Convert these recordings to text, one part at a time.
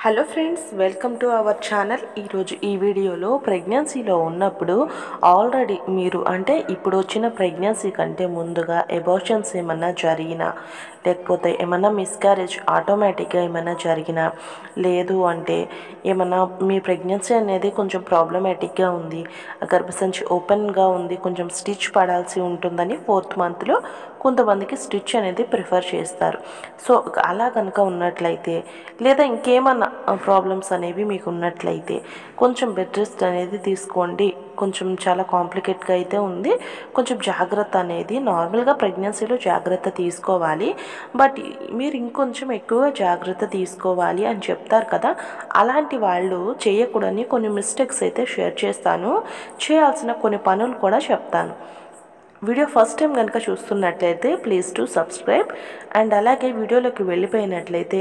Hello friends, welcome to our channel. ఈరోజు ఈ వీడియోలో ప్రెగ్నెన్సీలో ఉన్నప్పుడు ఆల్రెడీ మీరు అంటే ఇప్పుడు వచ్చిన ప్రెగ్నెన్సీ కంటే ముందుగా ఎబార్షన్స్ ఏమన్నా జరిగినా, లేకపోతే ఏమన్నా మిస్క్యారేజ్ ఆటోమేటిక్గా ఏమైనా జరిగినా, లేదు అంటే ఏమన్నా మీ ప్రెగ్నెన్సీ అనేది కొంచెం ప్రాబ్లమేటిక్గా ఉంది, గర్భసంచి ఓపెన్గా ఉంది, కొంచెం స్టిచ్ పడాల్సి ఉంటుందని 4th మంత్లో కొంతమందికి స్టిచ్ అనేది ప్రిఫర్ చేస్తారు. సో అలా కనుక ఉన్నట్లయితే, లేదా ఇంకేమన్నా ప్రాబ్లమ్స్ అనేవి మీకు ఉన్నట్లయితే కొంచెం బెడ్ రెస్ట్ అనేది తీసుకోండి. కొంచెం చాలా కాంప్లికేట్గా అయితే ఉంది. కొంచెం జాగ్రత్త అనేది నార్మల్గా ప్రెగ్నెన్సీలో జాగ్రత్త తీసుకోవాలి, బట్ మీరు ఇంకొంచెం ఎక్కువ జాగ్రత్త తీసుకోవాలి అని చెప్తారు కదా. అలాంటి వాళ్ళు చేయకూడని కొన్ని మిస్టేక్స్ అయితే షేర్ చేస్తాను, చేయాల్సిన కొన్ని పనులు కూడా చెప్తాను. వీడియో ఫస్ట్ టైం కనుక చూస్తున్నట్లయితే ప్లీజ్ టు సబ్స్క్రైబ్. అండ్ అలాగే వీడియోలోకి వెళ్ళిపోయినట్లయితే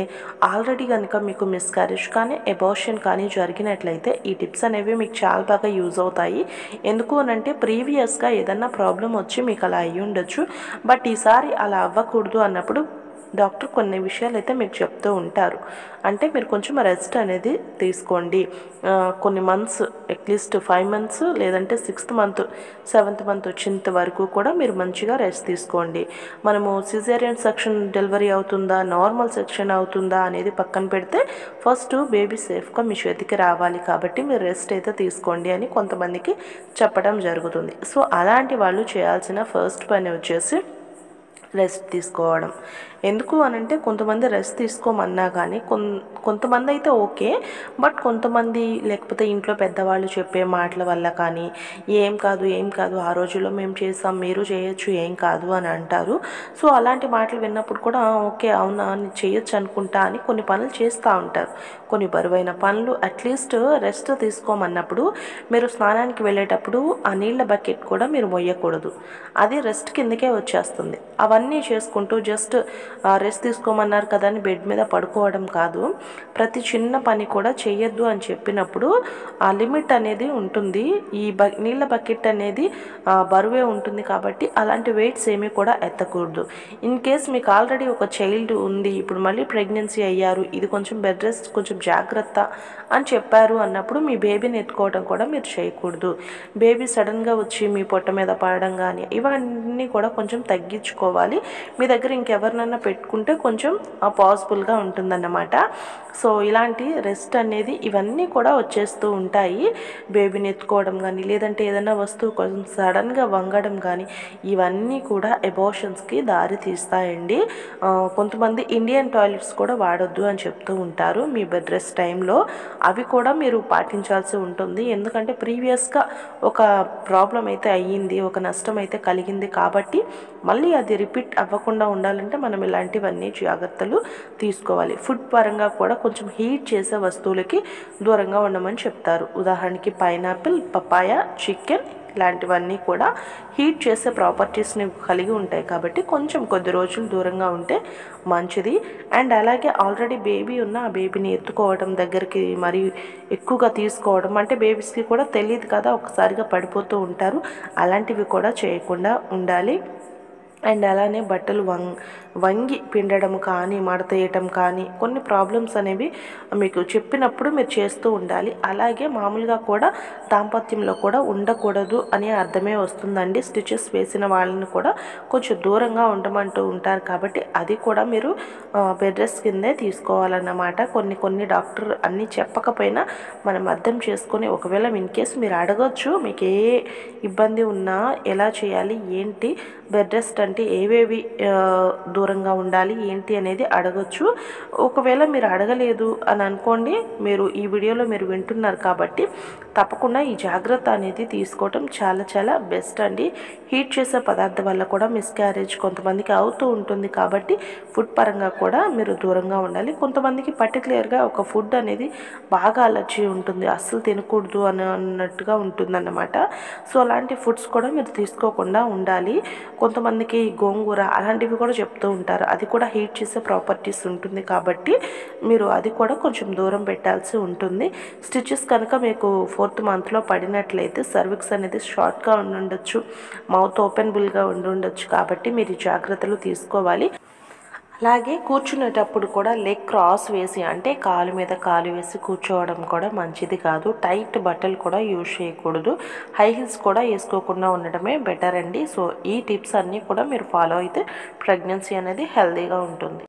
ఆల్రెడీ కనుక మీకు మిస్క్యారేజ్ కానీ ఎబార్షన్ కానీ జరిగినట్లయితే ఈ టిప్స్ అనేవి మీకు చాలా బాగా యూజ్ అవుతాయి. ఎందుకు అనంటే ప్రీవియస్గా ఏదన్నా ప్రాబ్లం వచ్చి మీకు అలా అయ్యి ఉండొచ్చు, బట్ ఈసారి అలా అవ్వకూడదు అన్నప్పుడు డాక్టర్ కొన్ని విషయాలు అయితే మీకు చెప్తూ ఉంటారు. అంటే మీరు కొంచెం రెస్ట్ అనేది తీసుకోండి. కొన్ని మంత్స్, అట్లీస్ట్ 5 months లేదంటే 6th month 7th month వచ్చేంత వరకు కూడా మీరు మంచిగా రెస్ట్ తీసుకోండి. మనము సిజేరియన్ సెక్షన్ డెలివరీ అవుతుందా, నార్మల్ సెక్షన్ అవుతుందా అనేది పక్కన పెడితే ఫస్ట్ బేబీ సేఫ్గా మీ చేతికి రావాలి కాబట్టి మీరు రెస్ట్ అయితే తీసుకోండి అని కొంతమందికి చెప్పడం జరుగుతుంది. సో అలాంటి వాళ్ళు చేయాల్సిన ఫస్ట్ పని వచ్చేసి రెస్ట్ తీసుకోవడం. ఎందుకు అనంటే కొంతమంది రెస్ట్ తీసుకోమన్నా కానీ కొంతమంది అయితే ఓకే, బట్ కొంతమంది లేకపోతే ఇంట్లో పెద్దవాళ్ళు చెప్పే మాటల వల్ల కానీ ఏం కాదు ఆ రోజుల్లో మేము చేసాం, మీరు చేయొచ్చు, ఏం కాదు అని అంటారు. సో అలాంటి మాటలు విన్నప్పుడు కూడా ఓకే అవునా నేను చేయొచ్చు అనుకుంటా అని కొన్ని పనులు చేస్తూ ఉంటారు. కొన్ని బరువైన పనులు అట్లీస్ట్ రెస్ట్ తీసుకోమన్నప్పుడు మీరు స్నానానికి వెళ్ళేటప్పుడు ఆ నీళ్ళ బకెట్ కూడా మీరు మొయ్యకూడదు, అది రెస్ట్ కిందకే వచ్చేస్తుంది. అవన్నీ చేసుకుంటూ జస్ట్ రెస్ట్ తీసుకోమన్నారు కదా అని బెడ్ మీద పడుకోవడం కాదు. ప్రతి చిన్న పని కూడా చేయొద్దు అని చెప్పినప్పుడు ఆ లిమిట్ అనేది ఉంటుంది. ఈ నీళ్ళ బకెట్ అనేది బరువే ఉంటుంది కాబట్టి అలాంటి వెయిట్స్ ఏమీ కూడా ఎత్తకూడదు. ఇన్ కేస్ మీకు ఆల్రెడీ ఒక చైల్డ్ ఉంది, ఇప్పుడు మళ్ళీ ప్రెగ్నెన్సీ అయ్యారు, ఇది కొంచెం బెడ్ రెస్ట్ కొంచెం జాగ్రత్త అని చెప్పారు అన్నప్పుడు మీ బేబీని ఎత్తుకోవడం కూడా మీరు చేయకూడదు. బేబీ సడన్గా వచ్చి మీ పొట్ట మీద పడడం కానీ ఇవన్నీ కూడా కొంచెం తగ్గించుకోవాలి. మీ దగ్గర ఇంకెవరినైనా పెట్టుకుంటే కొంచెం పాసిబుల్గా ఉంటుందన్నమాట. సో ఇలాంటి రెస్ట్ అనేది ఇవన్నీ కూడా వచ్చేస్తూ ఉంటాయి. బేబీని ఎత్తుకోవడం కానీ లేదంటే ఏదైనా వస్తువు కొంచెం సడన్గా వంగడం కానీ ఇవన్నీ కూడా ఎబార్షన్స్కి దారి తీస్తాయండి. కొంతమంది ఇండియన్ టాయిలెట్స్ కూడా వాడొద్దు అని చెప్తూ ఉంటారు మీ బెడ్ రెస్ట్ టైంలో. అవి కూడా మీరు పాటించాల్సి ఉంటుంది. ఎందుకంటే ప్రీవియస్గా ఒక ప్రాబ్లం అయితే అయ్యింది, ఒక నష్టం అయితే కలిగింది కాబట్టి మళ్ళీ అది రిపీట్ అవ్వకుండా ఉండాలంటే మనం ఇలాంటివన్నీ జాగ్రత్తలు తీసుకోవాలి. ఫుడ్ పరంగా కూడా కొంచెం హీట్ చేసే వస్తువులకి దూరంగా ఉండమని చెప్తారు. ఉదాహరణకి పైనాపిల్, పపాయ, చికెన్ ఇలాంటివన్నీ కూడా హీట్ చేసే ప్రాపర్టీస్ని కలిగి ఉంటాయి కాబట్టి కొంచెం కొద్ది రోజులు దూరంగా ఉంటే మంచిది. అండ్ అలాగే ఆల్రెడీ బేబీ ఉన్న ఆ బేబీని ఎత్తుకోవడం, దగ్గరికి మరి ఎక్కువగా తీసుకోవడం, అంటే బేబీస్కి కూడా తెలియదు కదా, ఒకసారిగా పడిపోతూ ఉంటారు, అలాంటివి కూడా చేయకుండా ఉండాలి. అండ్ అలానే బట్టలు వంగి పిండడం కానీ మడతేయటం కానీ కొన్ని ప్రాబ్లమ్స్ అనేవి మీకు చెప్పినప్పుడు మీరు చేస్తూ ఉండాలి. అలాగే మామూలుగా కూడా దాంపత్యంలో కూడా ఉండకూడదు అనే అర్థమే వస్తుందండి. స్టిచెస్ వేసిన వాళ్ళని కూడా కొంచెం దూరంగా ఉండమంటూ ఉంటారు కాబట్టి అది కూడా మీరు బెడ్ రెస్ట్ కిందే తీసుకోవాలన్నమాట. కొన్ని డాక్టర్ అన్నీ చెప్పకపోయినా మనం అర్థం చేసుకొని ఒకవేళ ఇన్ కేస్ మీరు అడగొచ్చు, మీకు ఏ ఇబ్బంది ఉన్నా ఎలా చేయాలి ఏంటి, బెడ్ రెస్ట్ అంటే ఏవేవి దూరంగా ఉండాలి ఏంటి అనేది అడగొచ్చు. ఒకవేళ మీరు అడగలేదు అని అనుకోండి, మీరు ఈ వీడియోలో మీరు వింటున్నారు కాబట్టి తప్పకుండా ఈ జాగ్రత్త అనేది తీసుకోవటం చాలా చాలా బెస్ట్ అండి. హీట్ చేసే పదార్థం వల్ల కూడా మిస్క్యారేజ్ కొంతమందికి అవుతూ ఉంటుంది కాబట్టి ఫుడ్ పరంగా కూడా మీరు దూరంగా ఉండాలి. కొంతమందికి పర్టికులర్గా ఒక ఫుడ్ అనేది బాగా అలర్జీ ఉంటుంది, అస్సలు తినకూడదు అన్నట్టుగా ఉంటుందన్నమాట. సో అలాంటి ఫుడ్స్ కూడా మీరు తీసుకోకుండా ఉండాలి. కొంతమందికి గోంగూర అలాంటివి కూడా చెప్తూ ఉంటారు, అది కూడా హీట్ చేసే ప్రాపర్టీస్ ఉంటుంది కాబట్టి మీరు అది కూడా కొంచెం దూరం పెట్టాల్సి ఉంటుంది. స్టిచెస్ కనుక మీకు 4th monthలో పడినట్లయితే సర్విక్స్ అనేది షార్ట్గా ఉండొచ్చు, మౌత్ ఓపెనబుల్గా ఉండొచ్చు కాబట్టి మీరు జాగ్రత్తలు తీసుకోవాలి. అలాగే కూర్చునేటప్పుడు కూడా లెగ్ క్రాస్ వేసి అంటే కాలు మీద కాలు వేసి కూర్చోవడం కూడా మంచిది కాదు. టైట్ బట్టలు కూడా యూజ్ చేయకూడదు. హై హీల్స్ కూడా వేసుకోకుండా ఉండడమే బెటర్ అండి. సో ఈ టిప్స్ అన్నీ కూడా మీరు ఫాలో అయితే ప్రెగ్నెన్సీ అనేది హెల్తీగా ఉంటుంది.